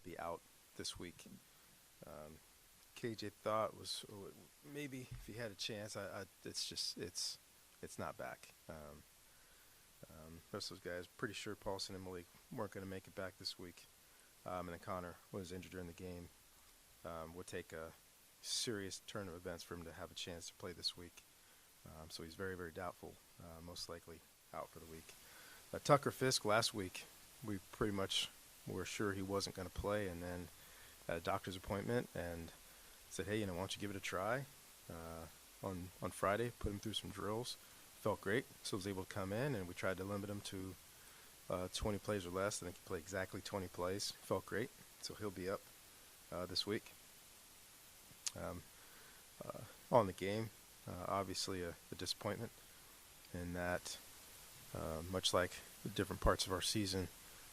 be out this week. KJ thought was maybe if he had a chance. It's not back. Rest of those guys, pretty sure Paulson and Malik weren't going to make it back this week. And then Connor was injured during the game. Would take a serious turn of events for him to have a chance to play this week. So he's very, very doubtful, most likely out for the week. Tucker Fiske last week, we pretty much were sure he wasn't going to play, and then had a doctor's appointment and said, hey, why don't you give it a try? On Friday, put him through some drills. Felt great, so was able to come in, and we tried to limit him to 20 plays or less. I think he played exactly 20 plays. Felt great, so he'll be up this week. On the game, obviously a disappointment in that, much like the different parts of our season,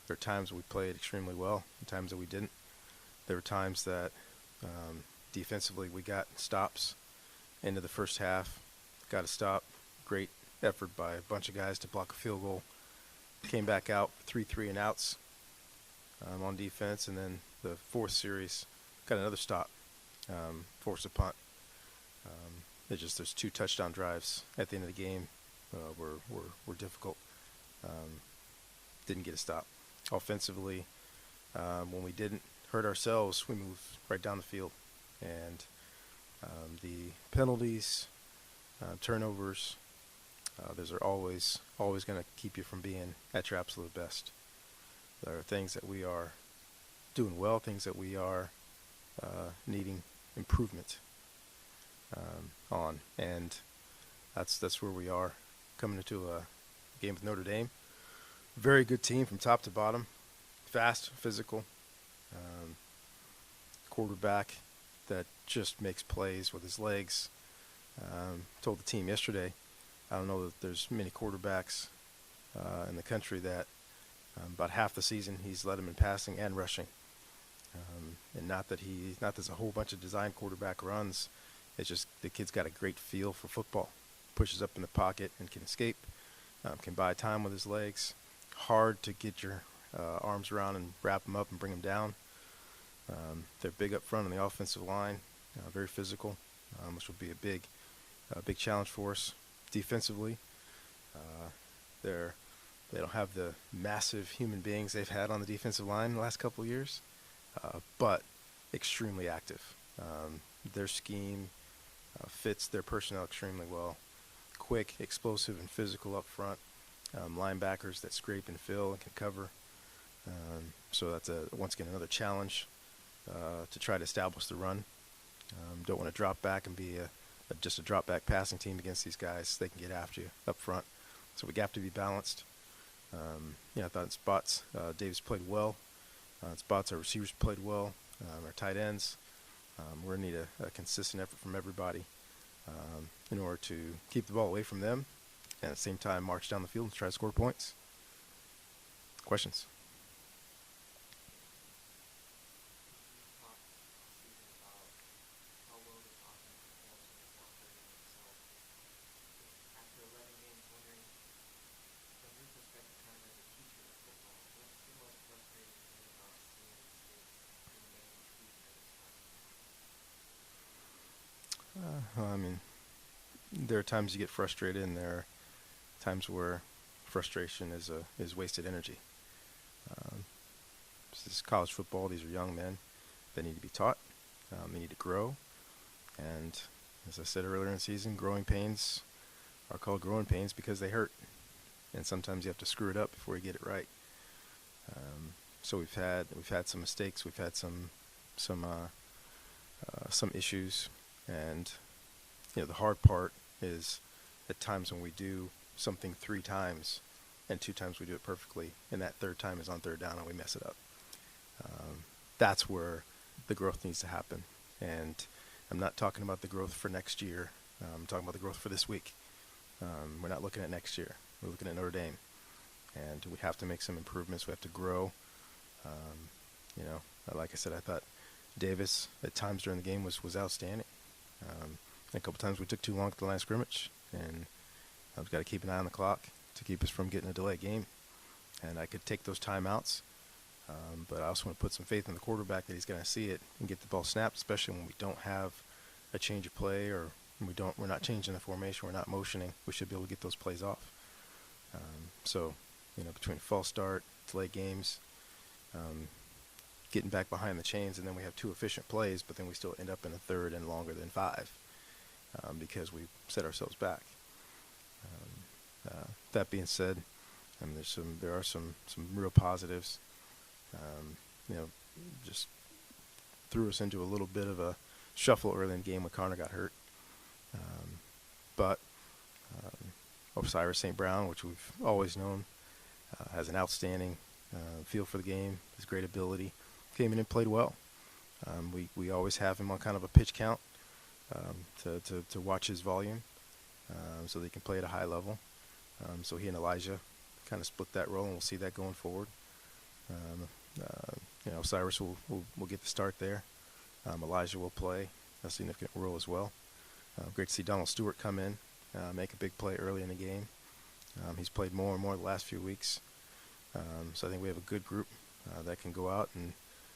there are times we played extremely well and times that we didn't. There were times that defensively we got stops into the first half, got a stop, great effort by a bunch of guys to block a field goal, came back out 3 and outs on defense, and then the fourth series got another stop, forced a punt. There's 2 touchdown drives at the end of the game were difficult. Didn't get a stop. Offensively, when we didn't hurt ourselves, we moved right down the field. And the penalties, turnovers, those are always going to keep you from being at your absolute best. There are things that we are doing well, things that we are needing improvement on, and that's where we are coming into a game with Notre Dame. Very good team from top to bottom, fast, physical, quarterback that just makes plays with his legs. Told the team yesterday, I don't know that there's many quarterbacks in the country that about half the season he's led them in passing and rushing. And not that there's a whole bunch of design quarterback runs. It's just the kid's got a great feel for football. Pushes up in the pocket and can escape. Can buy time with his legs. Hard to get your arms around and wrap them up and bring them down. They're big up front on the offensive line. Very physical, which will be a big challenge for us. Defensively, they don't have the massive human beings they've had on the defensive line in the last couple of years, but extremely active. Their scheme fits their personnel extremely well. Quick, explosive, and physical up front. Linebackers that scrape and fill and can cover. So that's once again another challenge to try to establish the run. Don't want to drop back and be just a drop back passing team against these guys. They can get after you up front. So we have to be balanced. I thought in spots Davis played well. In spots our receivers played well. Our tight ends. We're going to need a consistent effort from everybody in order to keep the ball away from them and at the same time march down the field and try to score points. Questions? There are times you get frustrated, and there are times where frustration is wasted energy. This is college football. These are young men that need to be taught. They need to grow. And as I said earlier in the season, growing pains are called growing pains because they hurt. And sometimes you have to screw it up before you get it right. So we've had some mistakes. We've had some issues. And the hard part is at times when we do something 3 times and 2 times we do it perfectly, and that 3rd time is on 3rd down and we mess it up. That's where the growth needs to happen. And I'm not talking about the growth for next year. I'm talking about the growth for this week. We're not looking at next year. We're looking at Notre Dame. And we have to make some improvements. We have to grow. Like I said, I thought Davis at times during the game was outstanding. A couple times we took too long at the line of scrimmage, and I've got to keep an eye on the clock to keep us from getting a delayed game. And I could take those timeouts But I also want to put some faith in the quarterback that he's going to see it and get the ball snapped, especially when we don't have a change of play or we're not changing the formation, we're not motioning. We should be able to get those plays off. So, between false start, delay games, getting back behind the chains, and then we have 2 efficient plays, but then we still end up in a third and longer than 5 because we set ourselves back. That being said, there are some real positives. Just threw us into a little bit of a shuffle early in the game when Connor got hurt. But Osiris St. Brown, which we've always known, has an outstanding feel for the game, his great ability, came in and played well. We always have him on kind of a pitch count to watch his volume so they can play at a high level. So he and Elijah kind of split that role, and we'll see that going forward. Osiris will get the start there. Elijah will play a significant role as well. Great to see Donald Stewart come in, make a big play early in the game. He's played more and more the last few weeks. So I think we have a good group that can go out and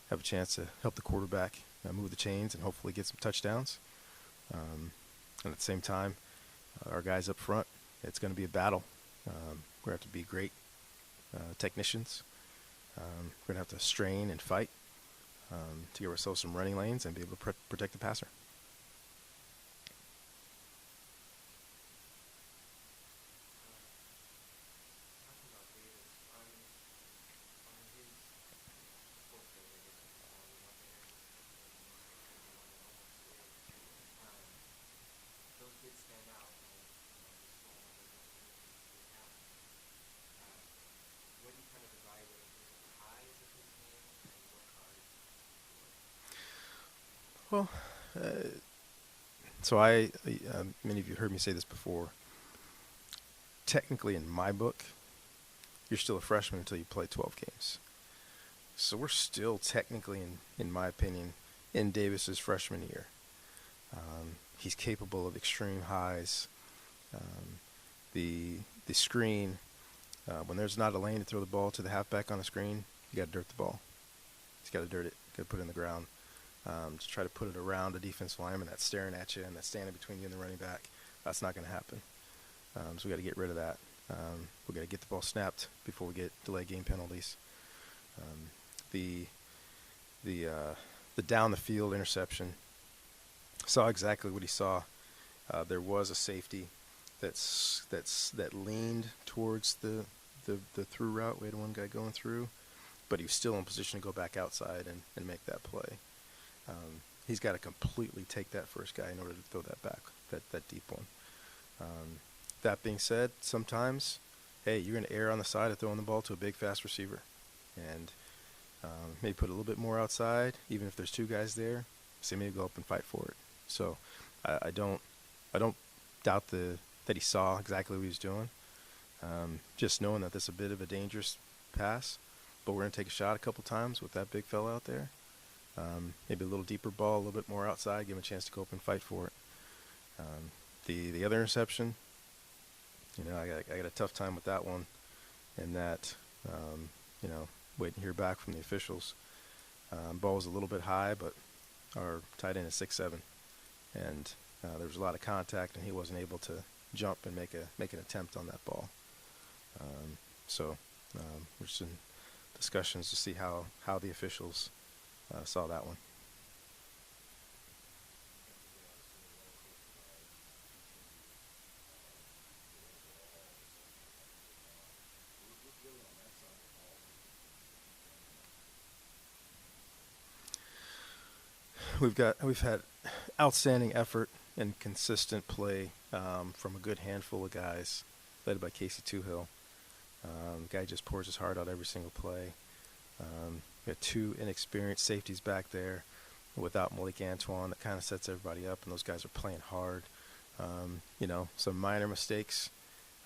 have a chance to help the quarterback move the chains and hopefully get some touchdowns. And at the same time, our guys up front, it's going to be a battle. We're going to have to be great technicians. We're going to have to strain and fight to give ourselves some running lanes and be able to protect the passer. Well, so many of you heard me say this before. Technically, in my book, you're still a freshman until you play 12 games. So we're still technically, in my opinion, in Davis's freshman year. He's capable of extreme highs. The screen, when there's not a lane to throw the ball to the halfback on the screen, you got to dirt the ball. He's got to dirt it, got to put it in the ground. To try to put it around a defensive lineman that's staring at you and that's standing between you and the running back, that's not going to happen. So we got to get rid of that. We got to get the ball snapped before we get delayed game penalties. The down the field interception, saw exactly what he saw. There was a safety that leaned towards the through route. We had one guy going through, but he was still in position to go back outside and make that play. He's got to completely take that first guy in order to throw that back, that deep one. That being said, sometimes, hey, you're going to err on the side of throwing the ball to a big, fast receiver. And maybe put a little bit more outside, even if there's 2 guys there. So maybe go up and fight for it. So I don't doubt that he saw exactly what he was doing. Just knowing that this is a bit of a dangerous pass, but we're going to take a shot a couple times with that big fella out there. Maybe a little deeper ball, a little bit more outside, give him a chance to go up and fight for it. The other interception, I got a tough time with that one, and that, waiting to hear back from the officials. Ball was a little bit high, but our tight end is 6'7", and there was a lot of contact, and he wasn't able to jump and make an attempt on that ball. So we're just in discussions to see how the officials saw that one. We've had outstanding effort and consistent play from a good handful of guys, led by Casey Toohill. Guy just pours his heart out every single play. We got 2 inexperienced safeties back there without Malik Antoine. That kind of sets everybody up, and those guys are playing hard. Some minor mistakes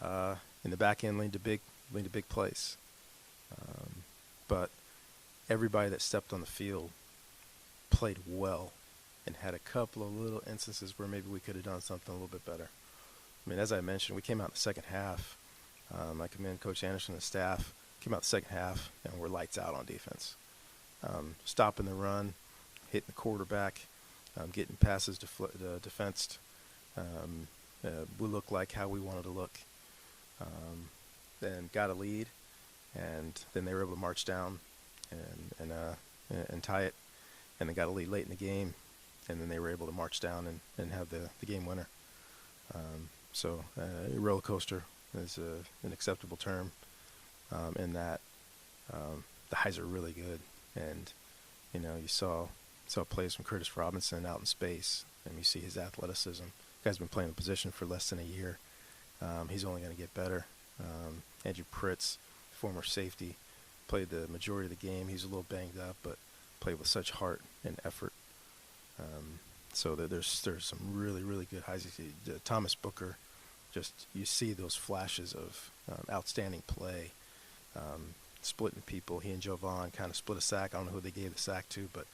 in the back end lead to big plays. But everybody that stepped on the field played well and had a couple of little instances where maybe we could have done something a little bit better. I mean, as I mentioned, we came out in the second half. I commend Coach Anderson and the staff came out the second half, and we're lights out on defense. Stopping the run, hitting the quarterback, getting passes defensed. We looked like how we wanted to look. Then got a lead, and then they were able to march down and tie it, and then got a lead late in the game, and then they were able to march down and have the game winner. So a roller coaster is an acceptable term in that the highs are really good. And, you saw plays from Curtis Robinson out in space, and you see his athleticism. The guy's been playing the position for less than a year. He's only going to get better. Andrew Pritz, former safety, played the majority of the game. He's a little banged up, but played with such heart and effort. So there's some really, really good highs. Thomas Booker, just you see those flashes of outstanding play, splitting people. He and Jovan kind of split a sack. I don't know who they gave the sack to, but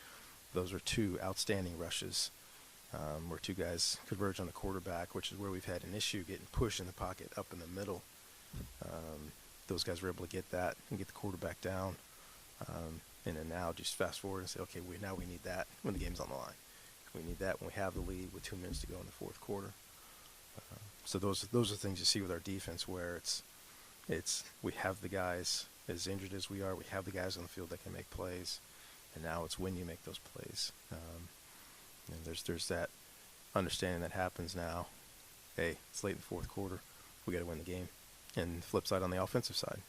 those are two outstanding rushes where two guys converge on the quarterback, which is where we've had an issue getting pushed in the pocket up in the middle. Those guys were able to get that and get the quarterback down. And then now just fast forward and say, okay, now we need that when the game's on the line. We need that when we have the lead with 2 minutes to go in the fourth quarter. So those are things you see with our defense, where it's we have the guys, as injured as we are, we have the guys on the field that can make plays, and now it's when you make those plays. And there's that understanding that happens now. Hey, it's late in the fourth quarter, we got to win the game. And flip side on the offensive side,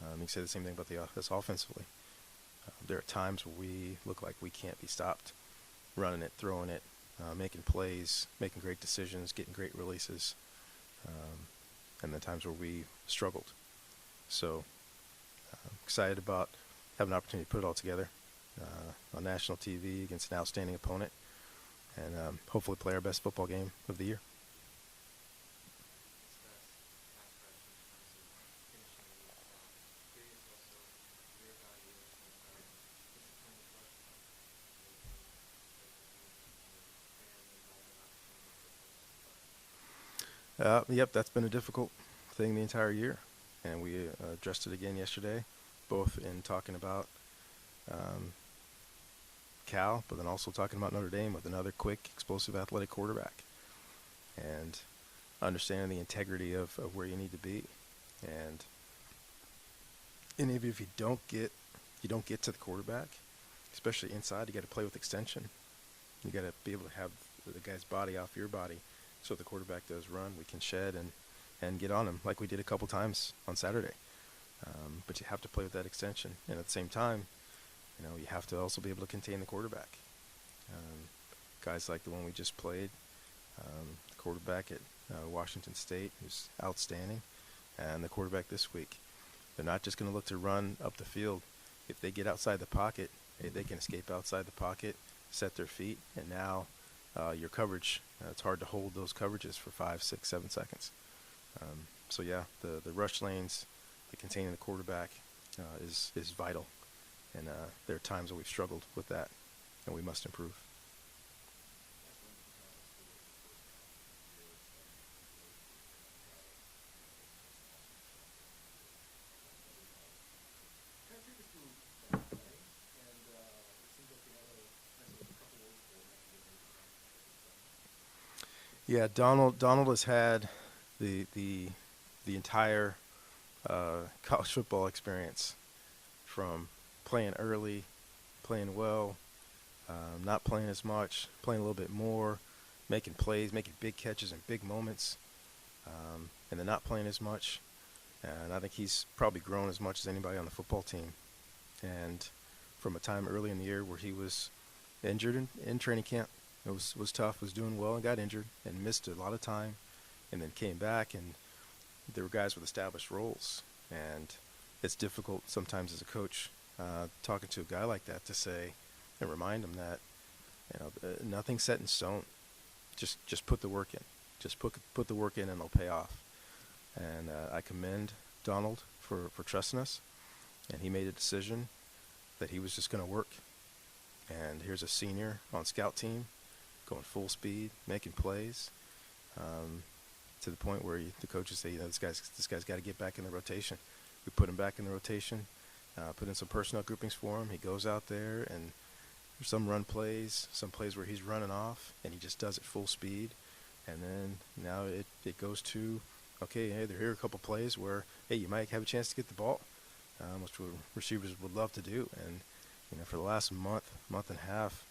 you can say the same thing about us offensively. There are times where we look like we can't be stopped, running it, throwing it, making plays, making great decisions, getting great releases, and the times where we struggled. So excited about having an opportunity to put it all together on national TV against an outstanding opponent, and hopefully play our best football game of the year. Yep, that's been a difficult thing the entire year, and we addressed it again yesterday, both in talking about Cal, but then also talking about Notre Dame with another quick, explosive, athletic quarterback, and understanding the integrity of where you need to be, and even if you don't get to the quarterback, especially inside, you got to play with extension. You got to be able to have the guy's body off your body. So if the quarterback does run, we can shed and get on him like we did a couple times on Saturday. But you have to play with that extension. And at the same time, you have to also be able to contain the quarterback. Guys like the one we just played, the quarterback at Washington State, who's outstanding, and the quarterback this week. They're not just going to look to run up the field. If they get outside the pocket, they can escape outside the pocket, set their feet, and now your coverage, it's hard to hold those coverages for 5, 6, 7 seconds. So yeah, the rush lanes, the containing the quarterback is vital. And there are times that we've struggled with that, and we must improve. Yeah, Donald has had the entire college football experience, from playing early, playing well, not playing as much, playing a little bit more, making plays, making big catches and big moments, and then not playing as much. And I think he's probably grown as much as anybody on the football team. And from a time early in the year where he was injured in training camp, it was tough, was doing well and got injured and missed a lot of time, and then came back, and there were guys with established roles. And it's difficult sometimes as a coach talking to a guy like that to say and remind him that nothing's set in stone. Just put the work in. Just put the work in, and it'll pay off. And I commend Donald for trusting us, and he made a decision that he was just going to work. And here's a senior on scout team, going full speed, making plays, to the point where the coaches say, this guy's got to get back in the rotation. We put him back in the rotation, put in some personnel groupings for him. He goes out there and there's some run plays, some plays where he's running off and he just does it full speed. And then now it goes to, okay, hey, there are a couple plays where, hey, you might have a chance to get the ball, which receivers would love to do. And, for the last month and a half,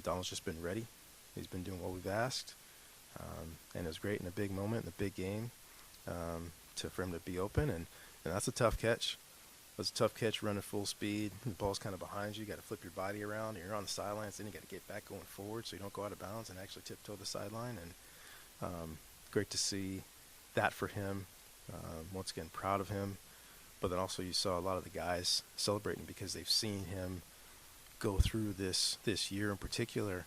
Donald's just been ready. He's been doing what we've asked. And it was great in a big moment, in a big game, for him to be open. And that's a tough catch. It's a tough catch running full speed. The ball's kind of behind you. You got to flip your body around. You're on the sidelines. Then you got to get back going forward so you don't go out of bounds and actually tiptoe the sideline. And great to see that for him. Once again, proud of him. But then also you saw a lot of the guys celebrating because they've seen him go through this year in particular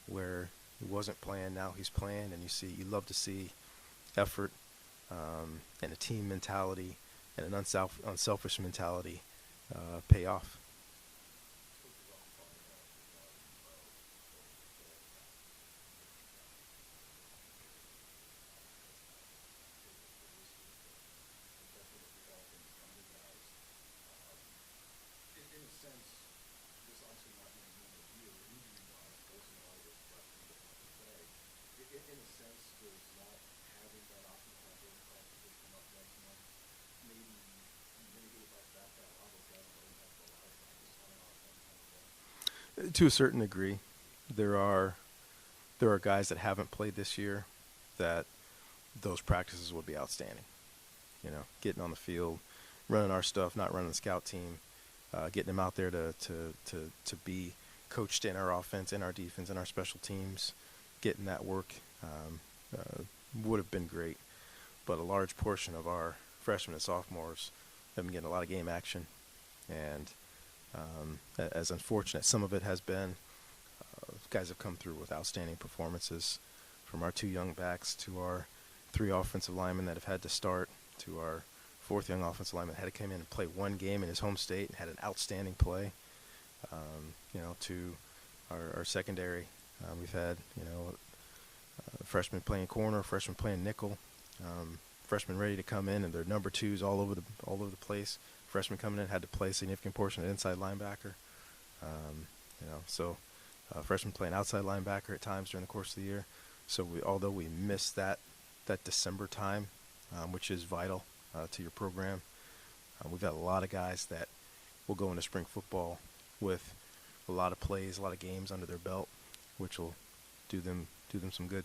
where he wasn't playing, now he's playing, and you love to see effort and a team mentality and an unselfish mentality pay off. To a certain degree, there are guys that haven't played this year that those practices would be outstanding. Getting on the field, running our stuff, not running the scout team, getting them out there to be coached in our offense, in our defense, in our special teams, getting that work would have been great. But a large portion of our freshmen and sophomores have been getting a lot of game action, and as unfortunate some of it has been, guys have come through with outstanding performances, from our 2 young backs to our 3 offensive linemen that have had to start, to our 4th young offensive lineman that had to come in and play 1 game in his home state and had an outstanding play, to our secondary. We've had, freshmen playing corner, freshmen playing nickel, freshmen ready to come in, and they're number 2s all over the place. Freshmen coming in had to play a significant portion of inside linebacker. Freshmen playing outside linebacker at times during the course of the year. So although we missed that December time, which is vital to your program, we've got a lot of guys that will go into spring football with a lot of plays, a lot of games under their belt, which will do them some good.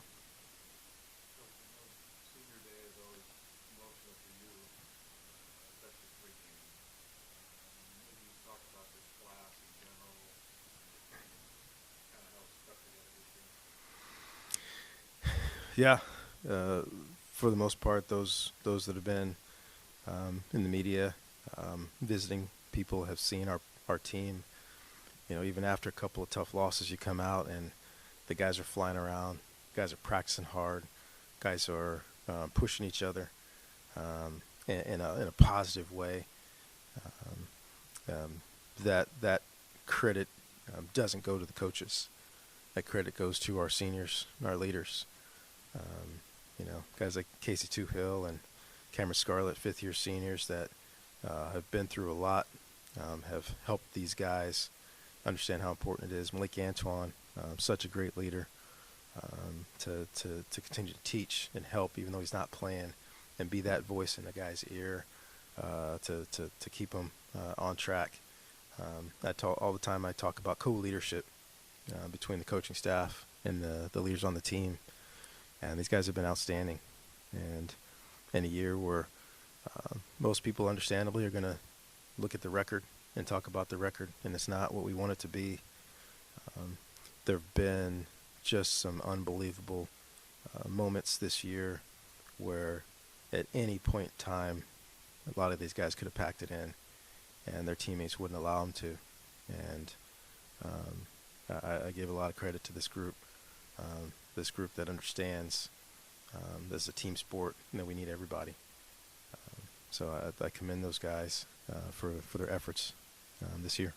Yeah, for the most part, those that have been in the media, visiting people have seen our team. Even after a couple of tough losses, you come out and the guys are flying around, guys are practicing hard, guys are pushing each other in a positive way. That credit doesn't go to the coaches. That credit goes to our seniors, our leaders. Guys like Casey Hill and Cameron Scarlett, 5th-year seniors that have been through a lot, have helped these guys understand how important it is. Malik Antoine, such a great leader, to continue to teach and help, even though he's not playing, and be that voice in the guy's ear to keep them on track. All the time I talk about co-leadership between the coaching staff and the leaders on the team. And these guys have been outstanding. And in a year where most people understandably are going to look at the record and talk about the record, and it's not what we want it to be, there have been just some unbelievable moments this year where at any point in time, a lot of these guys could have packed it in, and their teammates wouldn't allow them to. And I give a lot of credit to this group. This group that understands this is a team sport and that we need everybody. So I commend those guys for their efforts this year.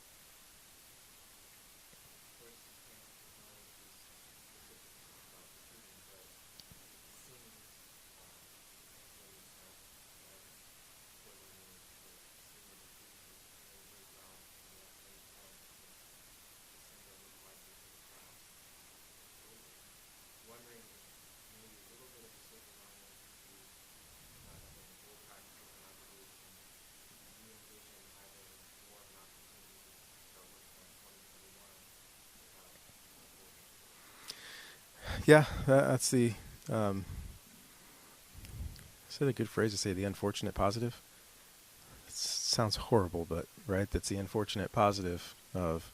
Yeah, that's the is that a good phrase to say? The unfortunate positive. It sounds horrible, but right, that's the unfortunate positive of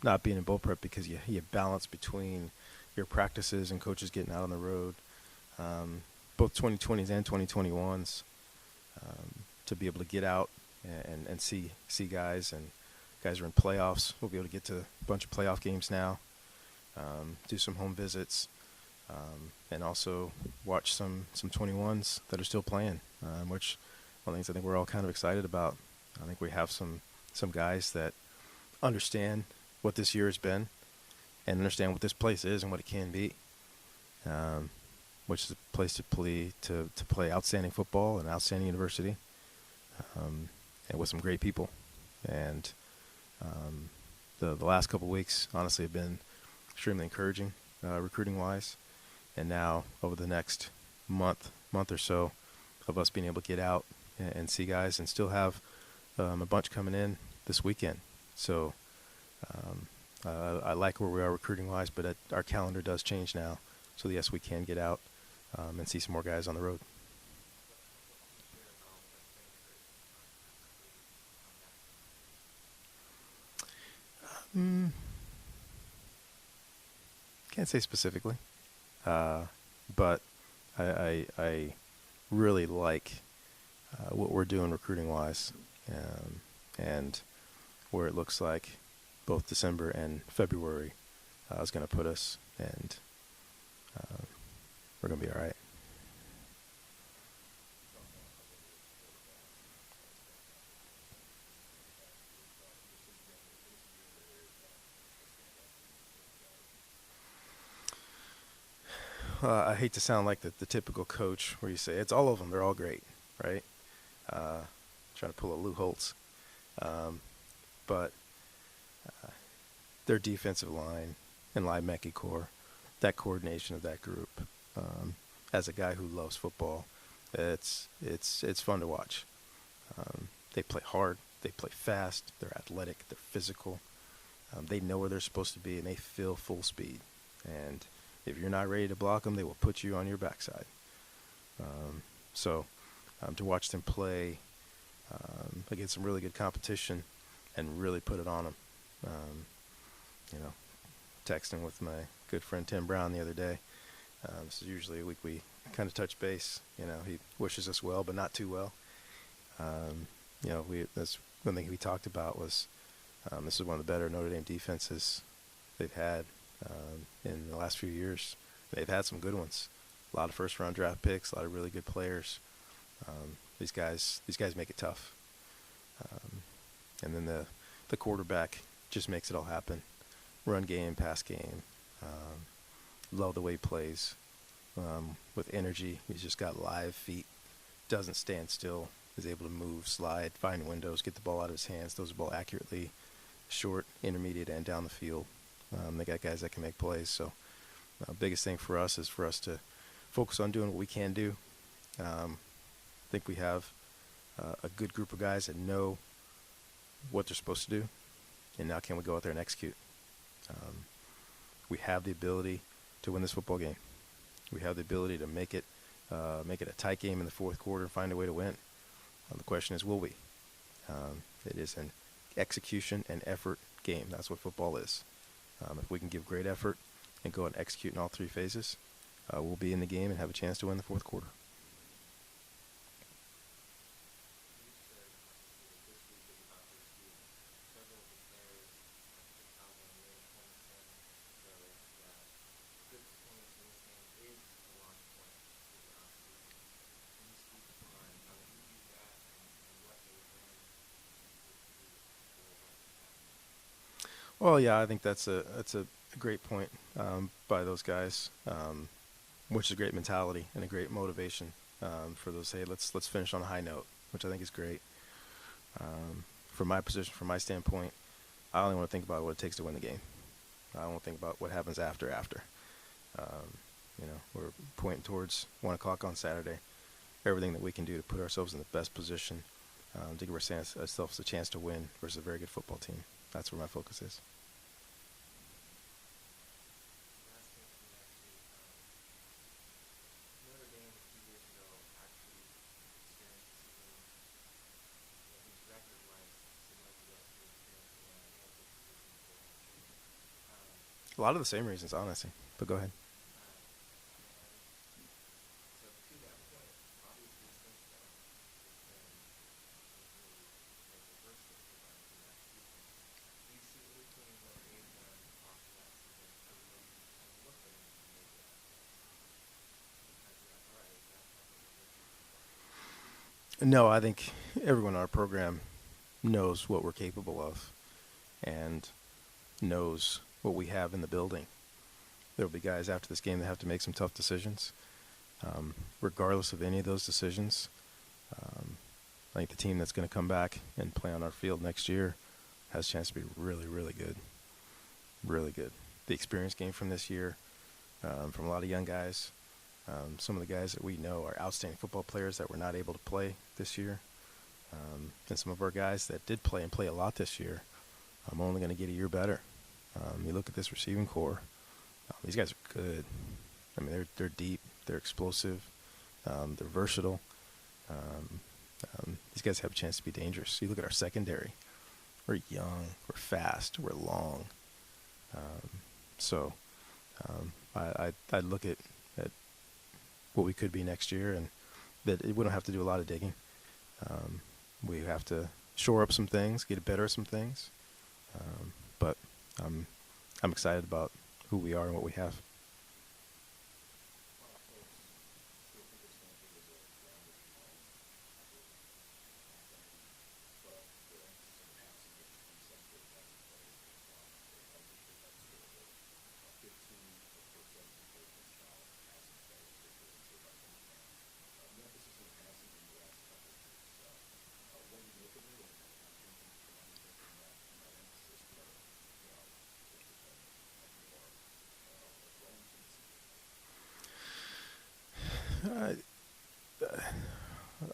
not being in bowl prep, because you balance between your practices and coaches getting out on the road, both 2020s and 2021s, to be able to get out and see guys, and guys are in playoffs. We'll be able to get to a bunch of playoff games now, do some home visits, and also watch some 21s that are still playing, which one of the things I think we're all kind of excited about. I think we have some guys that understand what this year has been and understand what this place is and what it can be, which is a place to play outstanding football and outstanding university, and with some great people. And the last couple of weeks, honestly, have been extremely encouraging, recruiting-wise. And now, over the next month or so, of us being able to get out and see guys, and still have a bunch coming in this weekend. So I like where we are recruiting-wise, but our calendar does change now. So, yes, we can get out and see some more guys on the road. Can't say specifically, but I really like what we're doing recruiting-wise, and where it looks like both December and February is going to put us, and we're going to be all right. I hate to sound like the typical coach where you say, it's all of them, they're all great, right? Trying to pull a Lou Holtz. But their defensive line and linebacker core, that coordination of that group, as a guy who loves football, it's fun to watch. They play hard, they play fast, they're athletic, they're physical. They know where they're supposed to be, and they feel full speed. And if you're not ready to block them, they will put you on your backside. So to watch them play against some really good competition and really put it on them. Texting with my good friend Tim Brown the other day. This is usually a week we kind of touch base. He wishes us well, but not too well. That's one thing we talked about was this is one of the better Notre Dame defenses they've had in the last few years. They've had some good ones, a lot of first-round draft picks, a lot of really good players. These guys make it tough, and then the quarterback just makes it all happen. Run game, pass game. Love the way he plays, with energy. He's just got live feet, doesn't stand still, is able to move, slide, find windows, get the ball out of his hands, throws the ball accurately, short, intermediate, and down the field. They got guys that can make plays. So biggest thing for us is for us to focus on doing what we can do. I think we have a good group of guys that know what they're supposed to do, and now can we go out there and execute? We have the ability to win this football game. We have the ability to make it a tight game in the fourth quarter and find a way to win. The question is, will we? It is an execution and effort game. That's what football is. If we can give great effort and go and execute in all three phases, we'll be in the game and have a chance to win the fourth quarter. Well, yeah, I think that's a great point by those guys, which is a great mentality and a great motivation for those. Hey, let's finish on a high note, which I think is great. From my position, from my standpoint, I only want to think about what it takes to win the game. I don't want to think about what happens after. We're pointing towards 1 o'clock on Saturday. Everything that we can do to put ourselves in the best position to give ourselves a chance to win versus a very good football team. That's where my focus is. A lot of the same reasons, honestly. But go ahead. No, I think everyone in our program knows what we're capable of and knows what we have in the building. There will be guys after this game that have to make some tough decisions. Regardless of any of those decisions, I think the team that's going to come back and play on our field next year has a chance to be really, really good. Really good. The experience gained from this year, from a lot of young guys. Some of the guys that we know are outstanding football players that were not able to play this year. And some of our guys that did play and play a lot this year, I'm only going to get a year better. You look at this receiving core, these guys are good. I mean, they're deep, they're explosive, they're versatile. These guys have a chance to be dangerous. You look at our secondary. We're young, we're fast, we're long. I'd look at what we could be next year, and that we don't have to do a lot of digging. We have to shore up some things, get better at some things. But I'm excited about who we are and what we have.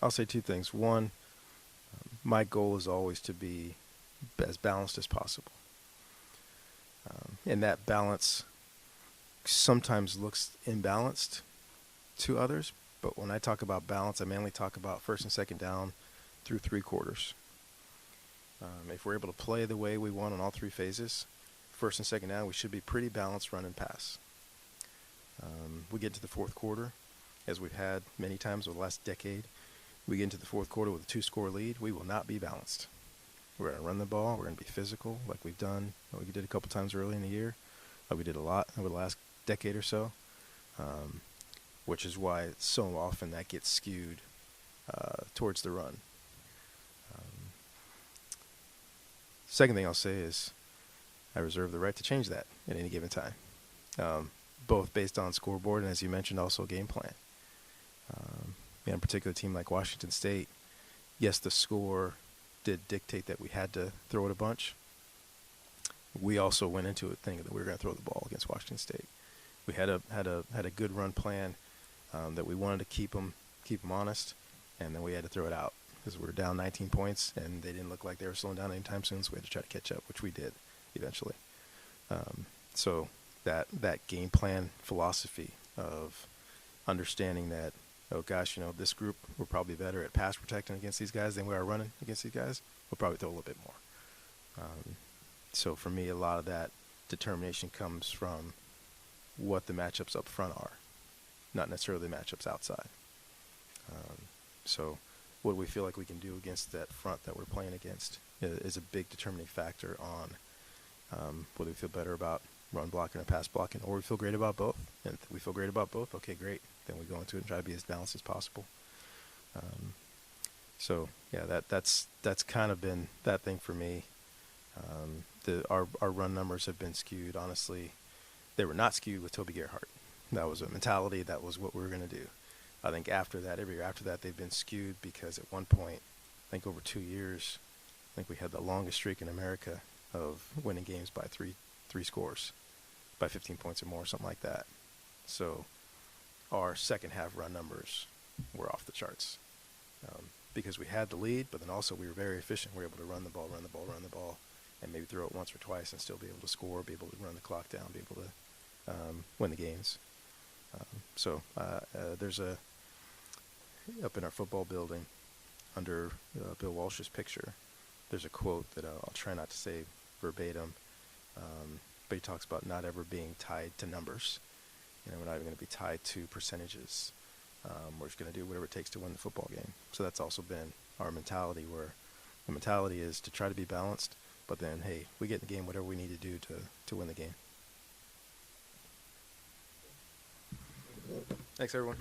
I'll say two things. One, my goal is always to be as balanced as possible. And that balance sometimes looks imbalanced to others, but when I talk about balance, I mainly talk about first and second down through three quarters. If we're able to play the way we want on all three phases, first and second down, we should be pretty balanced run and pass. We get to the fourth quarter, as we've had many times over the last decade. We get into the fourth quarter with a 2-score lead, we will not be balanced. We're going to run the ball. We're going to be physical like we've done, like we did a couple times early in the year, like we did a lot over the last decade or so, which is why so often that gets skewed towards the run. Second thing I'll say is I reserve the right to change that at any given time, both based on scoreboard and, as you mentioned, also game plan. In a particular team like Washington State, yes, the score did dictate that we had to throw it a bunch. We also went into it thinking that we were going to throw the ball against Washington State. We had a good run plan that we wanted to keep them honest, and then we had to throw it out because we were down 19 points, and they didn't look like they were slowing down anytime soon, so we had to try to catch up, which we did eventually. So that game plan philosophy of understanding that, oh gosh, this group, we're probably better at pass protecting against these guys than we are running against these guys. We'll probably throw a little bit more. So for me, a lot of that determination comes from what the matchups up front are, not necessarily the matchups outside. So what do we feel like we can do against that front that we're playing against is a big determining factor on whether we feel better about run blocking or pass blocking, or we feel great about both. And if we feel great about both, okay, great. Then we go into it and try to be as balanced as possible. So yeah, that's kind of been that thing for me. Our run numbers have been skewed. Honestly, they were not skewed with Toby Gerhardt. That was a mentality. That was what we were going to do. I think after that, every year after that, they've been skewed because at one point, I think over 2 years, I think we had the longest streak in America of winning games by three scores, by 15 points or more, something like that. So our second half run numbers were off the charts because we had the lead, but then also we were very efficient. We were able to run the ball, and maybe throw it once or twice and still be able to score, be able to run the clock down, be able to win the games. There's up in our football building under Bill Walsh's picture, there's a quote that I'll try not to say verbatim, but he talks about not ever being tied to numbers. We're not even going to be tied to percentages. We're just going to do whatever it takes to win the football game. So that's also been our mentality, where the mentality is to try to be balanced, but then, hey, we get in the game whatever we need to do to win the game. Thanks, everyone.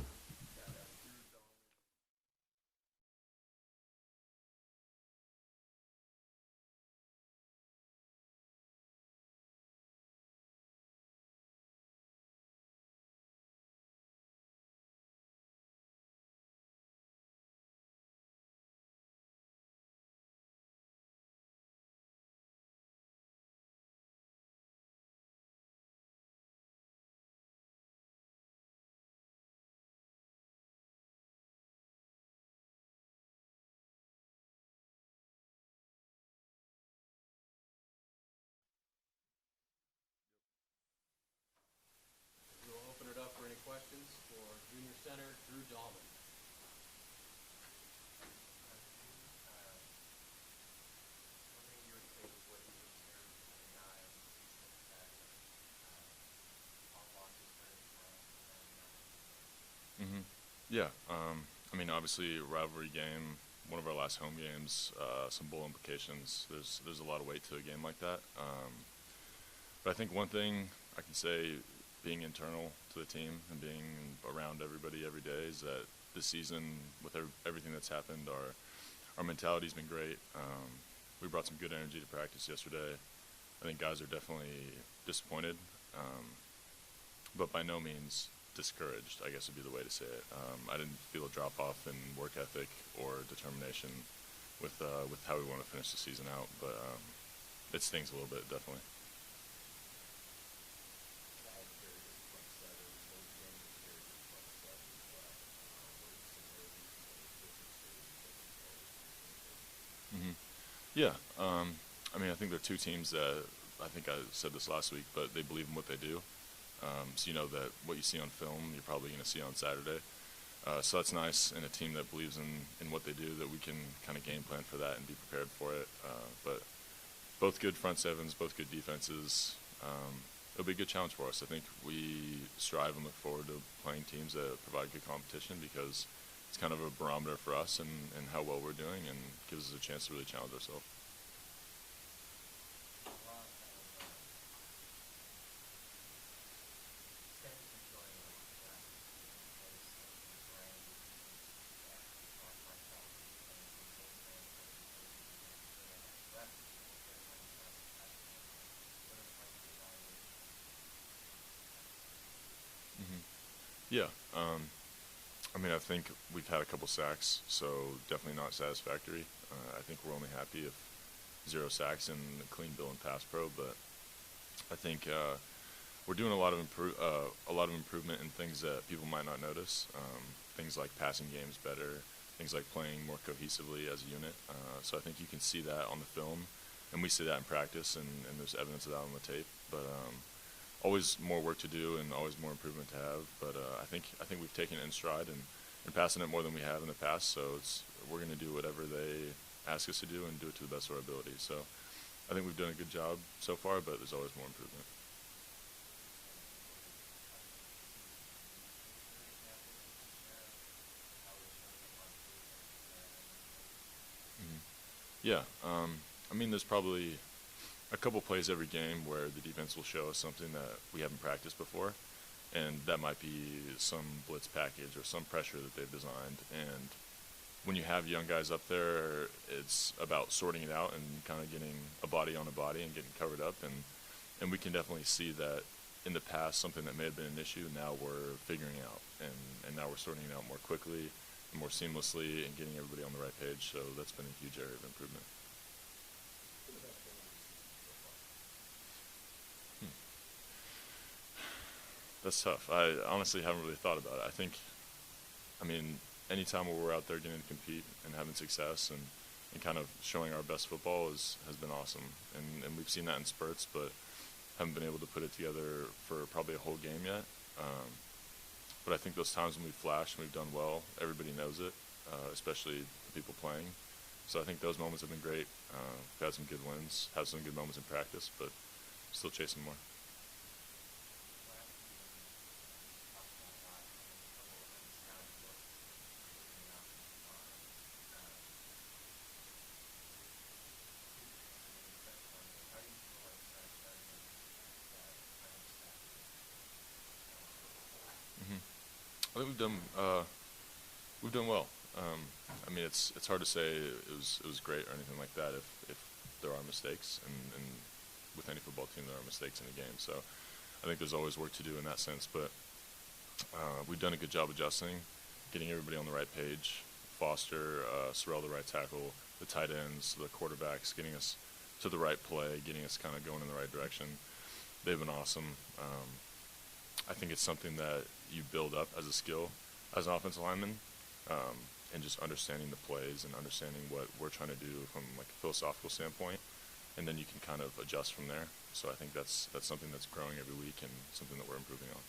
We'll open it up for any questions for junior center Drew Dahlman. Yeah, I mean, obviously, rivalry game, one of our last home games, some bowl implications. There's a lot of weight to a game like that. But I think one thing I can say, being internal to the team and being around everybody every day, is that this season, with everything that's happened, our mentality's been great. We brought some good energy to practice yesterday. I think guys are definitely disappointed, but by no means discouraged, I guess would be the way to say it. I didn't feel a drop off in work ethic or determination with how we want to finish the season out, but it stings a little bit, definitely. Yeah, I mean, I think there are two teams that, I think I said this last week, but they believe in what they do. So you know that what you see on film, you're probably going to see on Saturday. So that's nice, and a team that believes in what they do, that we can kind of game plan for that and be prepared for it. But both good front sevens, both good defenses. It'll be a good challenge for us. I think we strive and look forward to playing teams that provide good competition, because it's kind of a barometer for us and how well we're doing, and gives us a chance to really challenge ourselves. Yeah, I mean, I think we've had a couple sacks, so definitely not satisfactory. I think we're only happy if 0 sacks and a clean bill in pass pro, but I think we're doing a lot of improvement in things that people might not notice. Things like passing games better, things like playing more cohesively as a unit. So I think you can see that on the film, and we see that in practice, and there's evidence of that on the tape. But always more work to do and always more improvement to have. But I think we've taken it in stride and passing it more than we have in the past. So we're going to do whatever they ask us to do and do it to the best of our ability. So I think we've done a good job so far, but there's always more improvement. Yeah, I mean, there's probably a couple plays every game where the defense will show us something that we haven't practiced before, and that might be some blitz package or some pressure that they've designed. And when you have young guys up there, it's about sorting it out and kind of getting a body on a body and getting covered up. And we can definitely see that in the past, something that may have been an issue, now we're figuring out, and now we're sorting it out more quickly and more seamlessly and getting everybody on the right page. So that's been a huge area of improvement. That's tough. I honestly haven't really thought about it. I mean, anytime where we're out there getting to compete and having success and kind of showing our best football has been awesome. And we've seen that in spurts, but haven't been able to put it together for probably a whole game yet. But I think those times when we flash and we've done well, everybody knows it, especially the people playing. So I think those moments have been great. We've had some good wins, had some good moments in practice, but still chasing more. I think we've done well. I mean, it's hard to say it was great or anything like that if there are mistakes, and with any football team there are mistakes in a game. So I think there's always work to do in that sense, but we've done a good job adjusting, getting everybody on the right page. Foster, Sorrell, the right tackle, the tight ends, the quarterbacks, getting us to the right play, getting us kind of going in the right direction. They've been awesome. I think it's something that you build up as a skill as an offensive lineman, and just understanding the plays and understanding what we're trying to do from like a philosophical standpoint, and then you can kind of adjust from there. So I think that's something that's growing every week and something that we're improving on.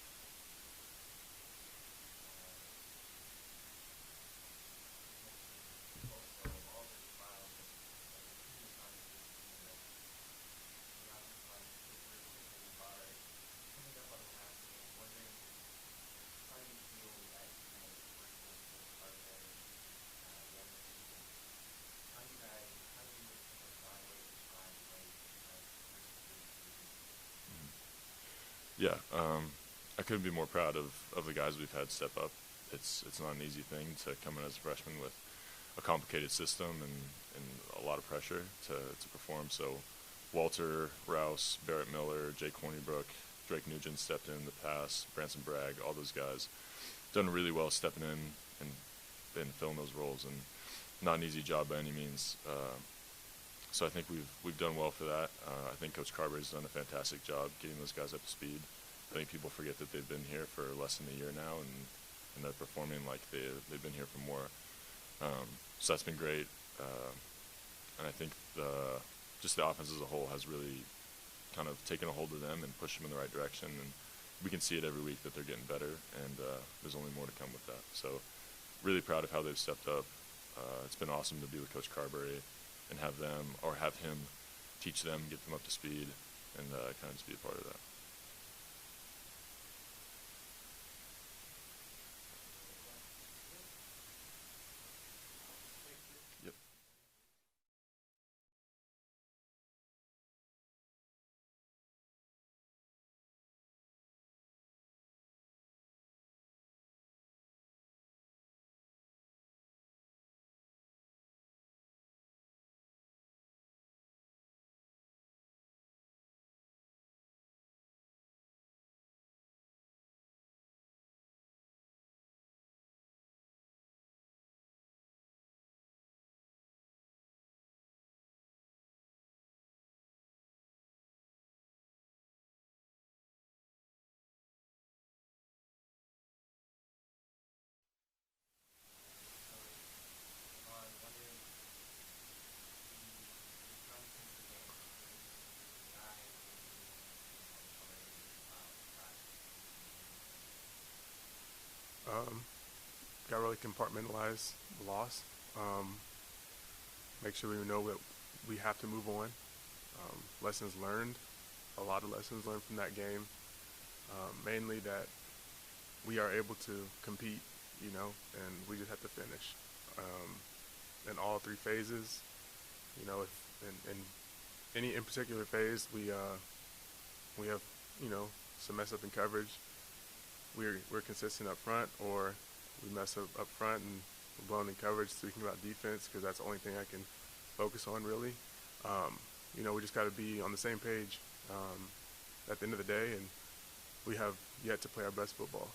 Yeah, I couldn't be more proud of the guys we've had step up. It's not an easy thing to come in as a freshman with a complicated system and a lot of pressure to perform. So Walter, Rouse, Barrett Miller, Jake Hornibrook, Drake Nugent stepped in the past, Branson Bragg, all those guys done really well stepping in and filling those roles, and not an easy job by any means. So I think we've done well for that. I think Coach Carberry's done a fantastic job getting those guys up to speed. I think people forget that they've been here for less than a year now, and they're performing like they've been here for more. So that's been great. And I think just the offense as a whole has really kind of taken a hold of them and pushed them in the right direction. And we can see it every week that they're getting better, and there's only more to come with that. So really proud of how they've stepped up. It's been awesome to be with Coach Carberry and have him teach them, get them up to speed, and kind of just be a part of that. Yep. Got really compartmentalize the loss. Make sure we know that we have to move on. Lessons learned, a lot of lessons learned from that game. Mainly that we are able to compete, and we just have to finish. In all three phases, if in any in particular phase we have, some mess up in coverage, we're consistent up front, or we mess up front and we're blown in coverage, speaking about defense, because that's the only thing I can focus on really. We just got to be on the same page at the end of the day, and we have yet to play our best football.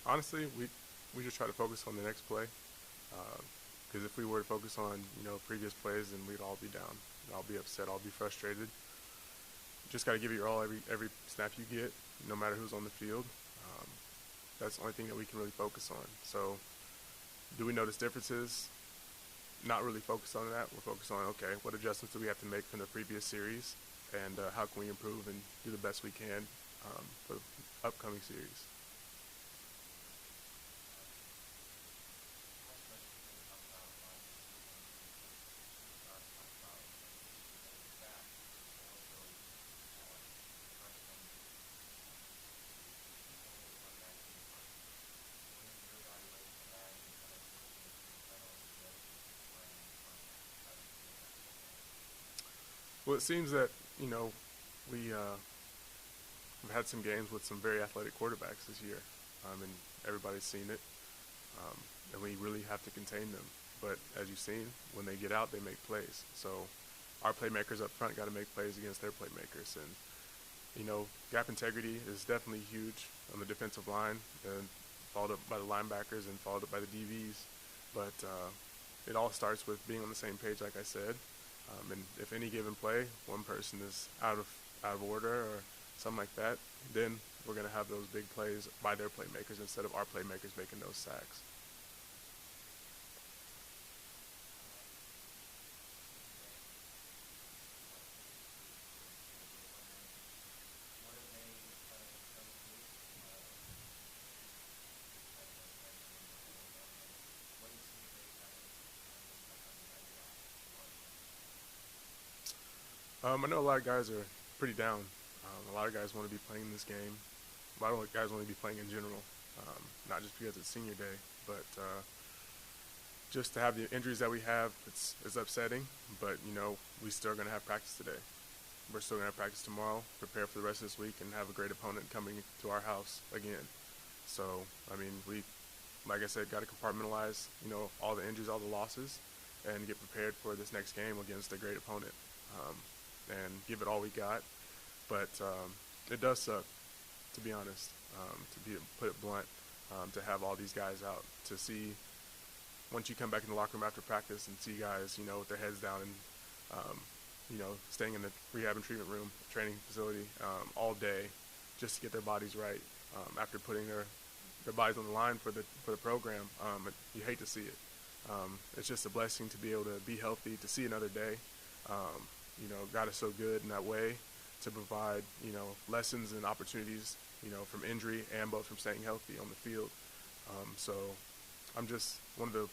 Honestly, we just try to focus on the next play, because if we were to focus on previous plays, then we'd all be down. I'll be upset. I'll be frustrated. Just got to give it your all every snap you get, no matter who's on the field. That's the only thing that we can really focus on. So, do we notice differences? Not really focused on that. We're focused on, okay, what adjustments do we have to make from the previous series? and how can we improve and do the best we can for the upcoming series. Well, it seems that, we've had some games with some very athletic quarterbacks this year, and everybody's seen it, and we really have to contain them. But as you've seen, when they get out, they make plays. So our playmakers up front got to make plays against their playmakers. And, gap integrity is definitely huge on the defensive line, and followed up by the linebackers and followed up by the DVs. But it all starts with being on the same page, like I said. And if any given play, one person is out of order or something like that, then we're going to have those big plays by their playmakers instead of our playmakers making those sacks. I know a lot of guys are pretty down. A lot of guys want to be playing this game. A lot of guys want to be playing in general, not just because it's senior day, but just to have the injuries that we have, it's upsetting. But, we still are going to have practice today. We're still going to have practice tomorrow, prepare for the rest of this week, and have a great opponent coming to our house again. So, we, like I said, got to compartmentalize, all the injuries, all the losses, and get prepared for this next game against a great opponent. And give it all we got. But it does suck, to be honest, put it blunt, to have all these guys out. To see, once you come back in the locker room after practice and see guys, with their heads down and, staying in the rehab and treatment room, training facility all day just to get their bodies right after putting their bodies on the line for the program, you hate to see it. It's just a blessing to be able to be healthy, to see another day. God is so good in that way to provide, lessons and opportunities, from injury and both from staying healthy on the field. So I'm just one of the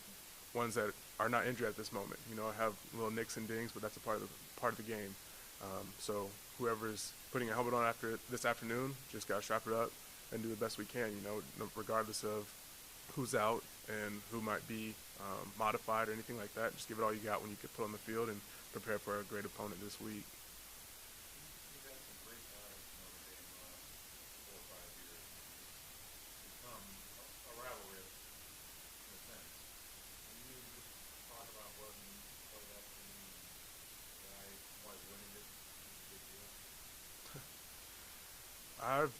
ones that are not injured at this moment. I have little nicks and dings, but that's a part of the game. So whoever's putting a helmet on after this afternoon, just got to strap it up and do the best we can, regardless of who's out and who might be modified or anything like that. Just give it all you got when you get put on the field and prepare for a great opponent this week. You've had some great times in Notre Dame the last 4 or 5 years. It's become a rivalry in a sense. Can you just talk about what it means to play that team and why winning it is a big deal? I've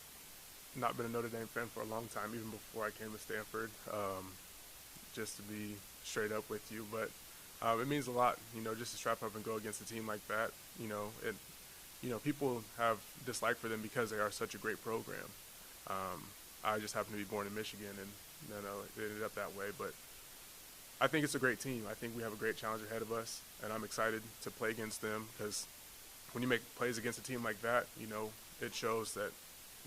not been a Notre Dame fan for a long time, even before I came to Stanford, just to be straight up with you. But it means a lot, just to strap up and go against a team like that. People have dislike for them because they are such a great program. I just happen to be born in Michigan, and it ended up that way. But I think it's a great team. I think we have a great challenge ahead of us, and I'm excited to play against them because when you make plays against a team like that, it shows that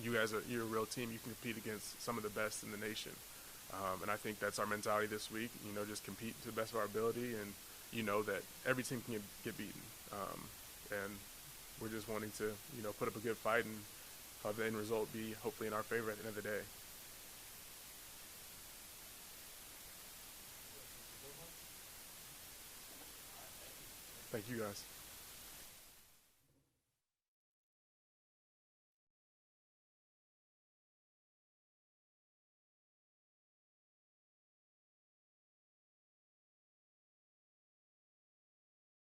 you're a real team. You can compete against some of the best in the nation. And I think that's our mentality this week, just compete to the best of our ability and that every team can get beaten. And we're just wanting to, put up a good fight and have the end result be hopefully in our favor at the end of the day. Thank you guys.